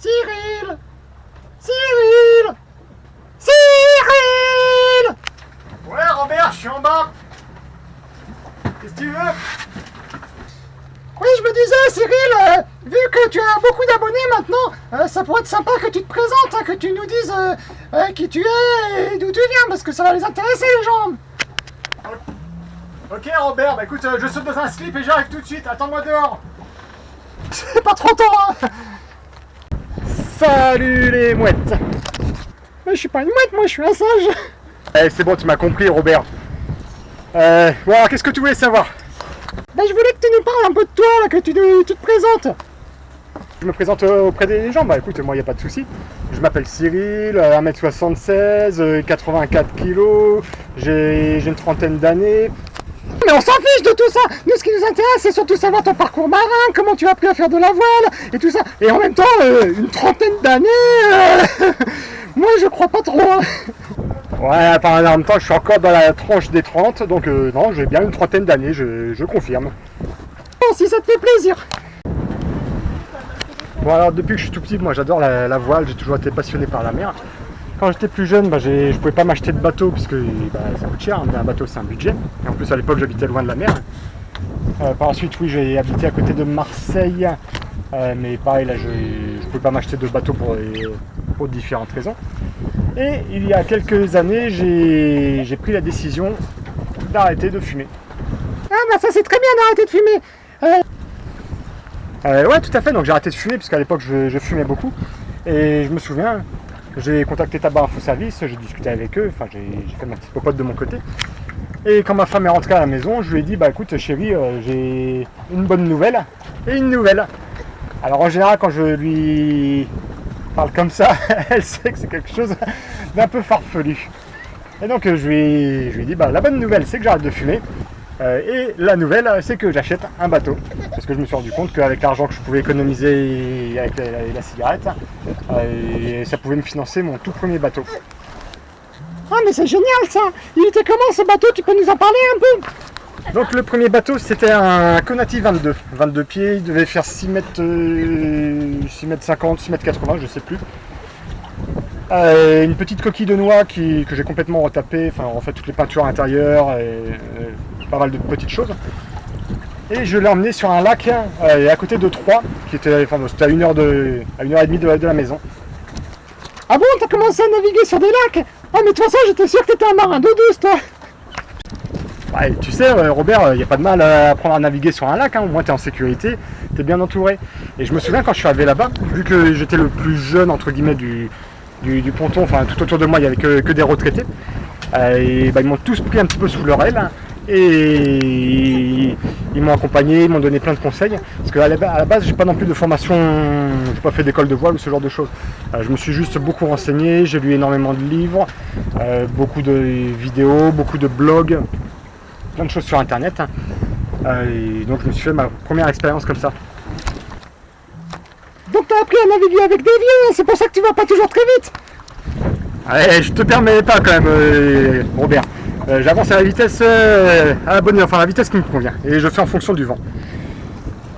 Cyril! Cyril! Cyril! Ouais, Robert, je suis en bas. Qu'est-ce que tu veux? Oui, je me disais, Cyril, vu que tu as beaucoup d'abonnés maintenant, ça pourrait être sympa que tu te présentes, hein, que tu nous dises qui tu es et d'où tu viens, parce que ça va les intéresser, les gens. Ok, Robert, bah écoute, je saute dans un slip et j'arrive tout de suite. Attends-moi dehors. C'est pas trop tôt, hein. Salut les mouettes. Mais je suis pas une mouette, moi, je suis un sage. Eh, c'est bon, tu m'as compris, Robert. Bon, alors, qu'est-ce que tu voulais savoir? Ben, je voulais que tu nous parles un peu de toi, là, que tu te présentes. Je me présente auprès des gens. Bah écoute, moi, il n'y a pas de souci. Je m'appelle Cyril, 1m76, 84 kg, j'ai une trentaine d'années. Mais on s'en fiche de tout ça. Nous, ce qui nous intéresse, c'est surtout savoir ton parcours marin, comment tu as appris à faire de la voile, et tout ça. Et en même temps, une trentaine d'années, moi, je crois pas trop. Hein. Ouais, enfin, en même temps, je suis encore dans la tranche des 30, donc non, j'ai bien une trentaine d'années, je confirme. Bon, si ça te fait plaisir. Bon, alors, depuis que je suis tout petit, moi, j'adore la voile, j'ai toujours été passionné par la mer. Quand j'étais plus jeune, je pouvais pas m'acheter de bateau, puisque ça coûte cher, un bateau, c'est un budget. Et en plus, à l'époque, j'habitais loin de la mer. Par la suite, oui, j'ai habité à côté de Marseille, mais pareil, là, je pouvais pas m'acheter de bateau pour différentes raisons. Et il y a quelques années, j'ai pris la décision d'arrêter de fumer. Ah bah ça c'est très bien d'arrêter de fumer. Ouais, tout à fait, donc j'ai arrêté de fumer, puisqu'à l'époque je fumais beaucoup. Et je me souviens, j'ai contacté Tabac Info Service, j'ai discuté avec eux, enfin j'ai fait ma petite popote de mon côté. Et quand ma femme est rentrée à la maison, je lui ai dit, bah écoute chérie, j'ai une bonne nouvelle et une nouvelle. Alors en général, quand je lui parle comme ça, elle sait que c'est quelque chose d'un peu farfelu. Et donc je lui ai dit, bah la bonne nouvelle c'est que j'arrête de fumer, et la nouvelle c'est que j'achète un bateau. Parce que je me suis rendu compte qu'avec l'argent que je pouvais économiser avec la cigarette, ça pouvait me financer mon tout premier bateau. Ah mais c'est génial ça. Il était comment ce bateau? Tu peux nous en parler un peu? Donc le premier bateau c'était un Conati 22 pieds, il devait faire 6 mètres 50, 6 mètres 80, je sais plus. Une petite coquille de noix que j'ai complètement retapée, enfin en fait toutes les peintures intérieures et pas mal de petites choses. Et je l'ai emmené sur un lac à côté de Troyes, c'était à 1h30 de la maison. Ah bon, t'as commencé à naviguer sur des lacs? Ah mais de toute façon j'étais sûr que t'étais un marin d'eau douce toi. Ouais, tu sais Robert, il n'y a pas de mal à apprendre à naviguer sur un lac, hein. Au moins tu es en sécurité, tu es bien entouré. Et je me souviens quand je suis arrivé là-bas, vu que j'étais le plus jeune entre guillemets du ponton, enfin tout autour de moi il n'y avait que des retraités, et ils m'ont tous pris un petit peu sous leur aile, hein, et ils m'ont accompagné, ils m'ont donné plein de conseils, parce qu'à la base j'ai pas non plus de formation, j'ai pas fait d'école de voile ou ce genre de choses. Je me suis juste beaucoup renseigné, j'ai lu énormément de livres, beaucoup de vidéos, beaucoup de blogs, plein de choses sur internet, hein. Et donc je me suis fait ma première expérience comme ça. Donc t'as appris à naviguer avec des vieux, c'est pour ça que tu vas pas toujours très vite. Ouais, je te permets pas quand même Robert. J'avance à la vitesse à la bonne, enfin la vitesse qui me convient, et je fais en fonction du vent.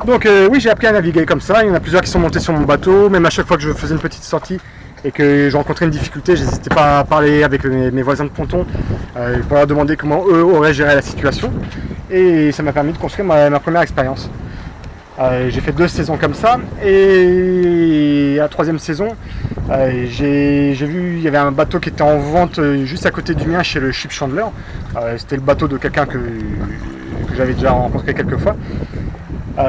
Donc oui, j'ai appris à naviguer comme ça. Il y en a plusieurs qui sont montés sur mon bateau, même à chaque fois que je faisais une petite sortie et que je rencontrais une difficulté, j'hésitais pas à parler avec mes voisins de ponton pour leur demander comment eux auraient géré la situation, et ça m'a permis de construire ma première expérience. J'ai fait 2 saisons comme ça, et la 3e saison, j'ai vu, il y avait un bateau qui était en vente juste à côté du mien chez le Ship Chandler. C'était le bateau de quelqu'un que j'avais déjà rencontré quelques fois.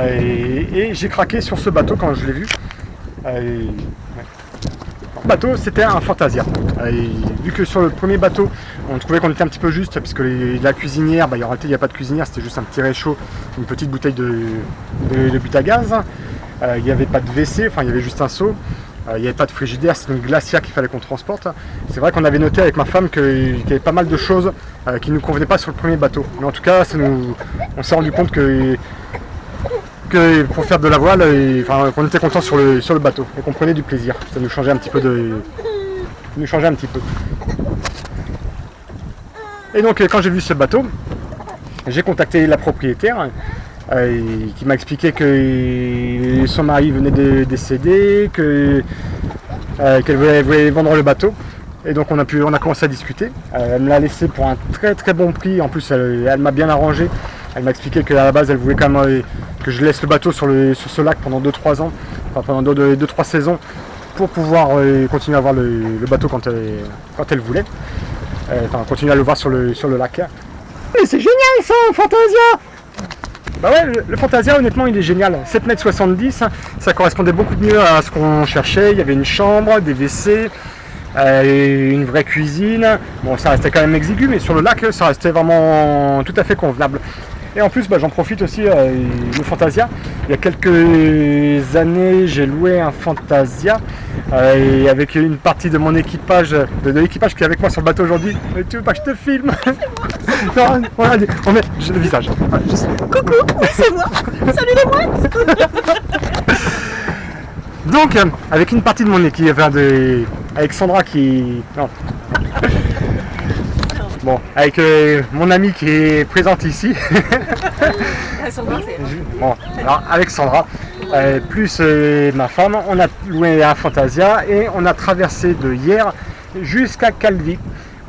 Et j'ai craqué sur ce bateau quand je l'ai vu. Le bateau c'était un Fantasia. Vu que sur le premier bateau on trouvait qu'on était un petit peu juste, puisque la cuisinière, en réalité il n'y a pas de cuisinière, c'était juste un petit réchaud, une petite bouteille de but à gaz. Il n'y avait pas de WC, enfin il y avait juste un seau. Il n'y avait pas de frigidaire, c'était une glacière qu'il fallait qu'on transporte. C'est vrai qu'on avait noté avec ma femme qu'il y avait pas mal de choses qui ne nous convenaient pas sur le premier bateau. Mais en tout cas, on s'est rendu compte que pour faire de la voile, qu'on était content sur le bateau et qu'on prenait du plaisir. Ça nous changeait un petit peu Et donc quand j'ai vu ce bateau, j'ai contacté la propriétaire qui m'a expliqué que son mari venait de décéder, qu'elle voulait vendre le bateau. Et donc on a commencé à discuter. Elle me l'a laissé pour un très très bon prix. En plus, elle m'a bien arrangé. Elle m'a expliqué qu'à la base, elle voulait quand même que je laisse le bateau sur ce lac pendant 2-3 ans, enfin pendant 2-3 saisons, pour pouvoir continuer à voir le bateau quand elle voulait. Enfin, continuer à le voir sur le lac. Mais c'est génial ça, Fantasia! Bah ouais, le Fantasia, honnêtement, il est génial. 7,70 m, ça correspondait beaucoup mieux à ce qu'on cherchait. Il y avait une chambre, des WC, une vraie cuisine. Bon, ça restait quand même exigu, mais sur le lac, ça restait vraiment tout à fait convenable. Et en plus, j'en profite aussi, le Fantasia. Il y a quelques années, j'ai loué un Fantasia et avec une partie de mon équipage, de l'équipage qui est avec moi sur le bateau aujourd'hui. Tu veux pas que je te filme? Non, voilà, on met le visage. Coucou, oui c'est moi. Salut les mouettes. Donc, avec une partie de mon équipe, avec Sandra qui... Non. Bon, avec mon ami qui est présente ici. Bon, alors avec Sandra, plus ma femme, on a loué un Fantasia et on a traversé de hier jusqu'à Calvi.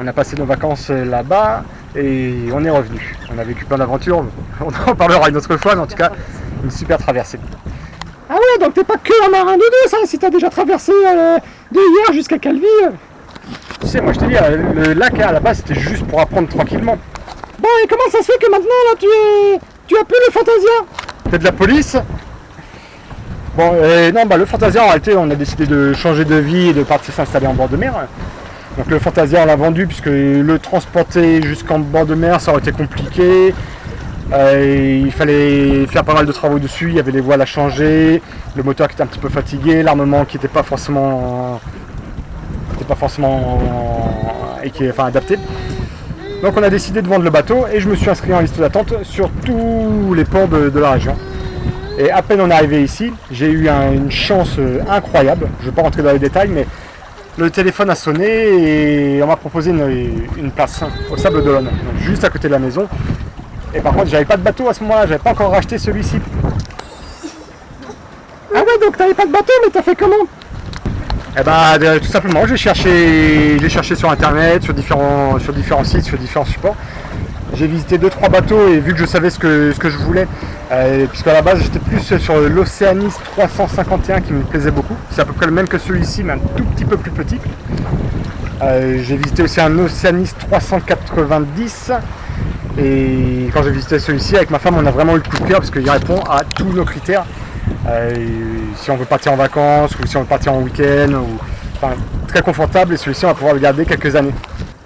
On a passé nos vacances là-bas et on est revenu. On a vécu plein d'aventures, on en parlera une autre fois, mais en tout cas, une super traversée. Ah ouais, donc t'es pas que un marin de deux, ça, si t'as déjà traversé de hier jusqu'à Calvi. Tu sais, moi je te dis, le lac à la base c'était juste pour apprendre tranquillement. Bon, et comment ça se fait que maintenant là tu as plus le Fantasia? T'es de la police? Bon, non, le Fantasia en réalité on a décidé de changer de vie et de partir s'installer en bord de mer. Donc le Fantasia on l'a vendu puisque le transporter jusqu'en bord de mer ça aurait été compliqué. Il fallait faire pas mal de travaux dessus, il y avait les voiles à changer, le moteur qui était un petit peu fatigué, l'armement qui n'était pas forcément adapté. Donc on a décidé de vendre le bateau et je me suis inscrit en liste d'attente sur tous les ports de la région. Et à peine on est arrivé ici, j'ai eu une chance incroyable. Je ne vais pas rentrer dans les détails, mais le téléphone a sonné et on m'a proposé une place au Sable d'Olonne, donc juste à côté de la maison. Et par contre, j'avais pas de bateau à ce moment-là, j'avais pas encore racheté celui-ci. Ah ouais, donc t'avais pas de bateau, mais t'as fait comment? Eh ben, tout simplement, j'ai cherché sur internet, sur différents sites, sur différents supports. J'ai visité 2-3 bateaux et vu que je savais ce que je voulais, puisqu'à la base j'étais plus sur l'Oceanis 351 qui me plaisait beaucoup. C'est à peu près le même que celui-ci, mais un tout petit peu plus petit. J'ai visité aussi un Oceanis 390 et quand j'ai visité celui-ci avec ma femme, on a vraiment eu le coup de cœur parce qu'il répond à tous nos critères. Si on veut partir en vacances ou si on veut partir en week-end, enfin, très confortable et celui-ci on va pouvoir le garder quelques années.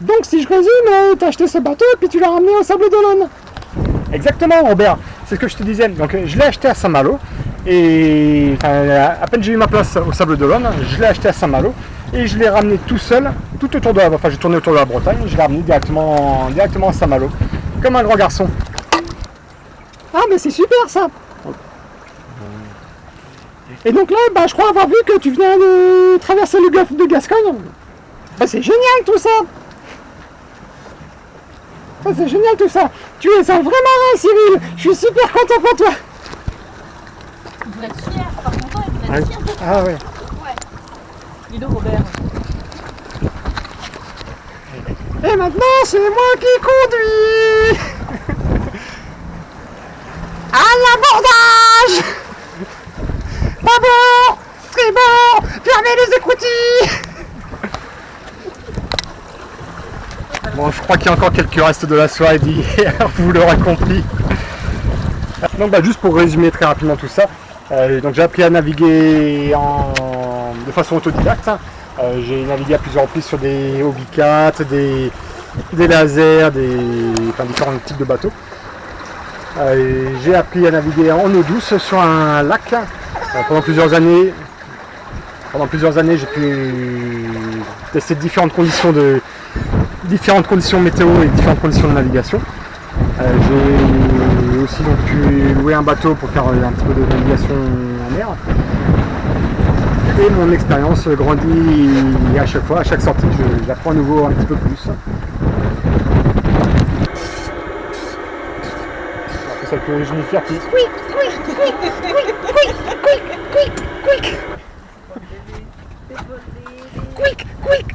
Donc si je résume, t'as acheté ce bateau et puis tu l'as ramené au Sable d'Olonne. Exactement Robert, c'est ce que je te disais. Donc je l'ai acheté à Saint-Malo et à peine j'ai eu ma place au Sable d'Olonne, je l'ai acheté à Saint-Malo et je l'ai ramené tout seul, tout autour de j'ai tourné autour de la Bretagne, je l'ai ramené directement à Saint-Malo, comme un grand garçon. Ah mais c'est super ça. Et donc là, je crois avoir vu que tu venais de traverser le golfe de Gascogne. C'est génial tout ça. C'est génial tout ça. Tu es un vrai marin, Cyril. Je suis super content pour toi. Il devrait être fier. Par contre, il devrait être fier. Ah ouais. Ouais. Dis donc, Robert. Et maintenant, c'est moi qui conduis. À l'abordage. Bâbord, tribord, fermez les écoutilles. Bon, je crois qu'il y a encore quelques restes de la soirée d'hier, vous l'aurez compris. Donc juste pour résumer très rapidement tout ça, donc j'ai appris à naviguer de façon autodidacte. J'ai navigué à plusieurs reprises sur des Hobie 4, des lasers, différents types de bateaux. J'ai appris à naviguer en eau douce sur un lac. Pendant plusieurs années, j'ai pu tester différentes conditions météo et différentes conditions de navigation. J'ai aussi pu louer un bateau pour faire un petit peu de navigation en mer. Et mon expérience grandit à chaque fois, à chaque sortie, j'apprends à nouveau un petit peu plus. avec le génie fierté. Quick, quick, quick, quick, quick, quick, quick, quick. Quick, quick.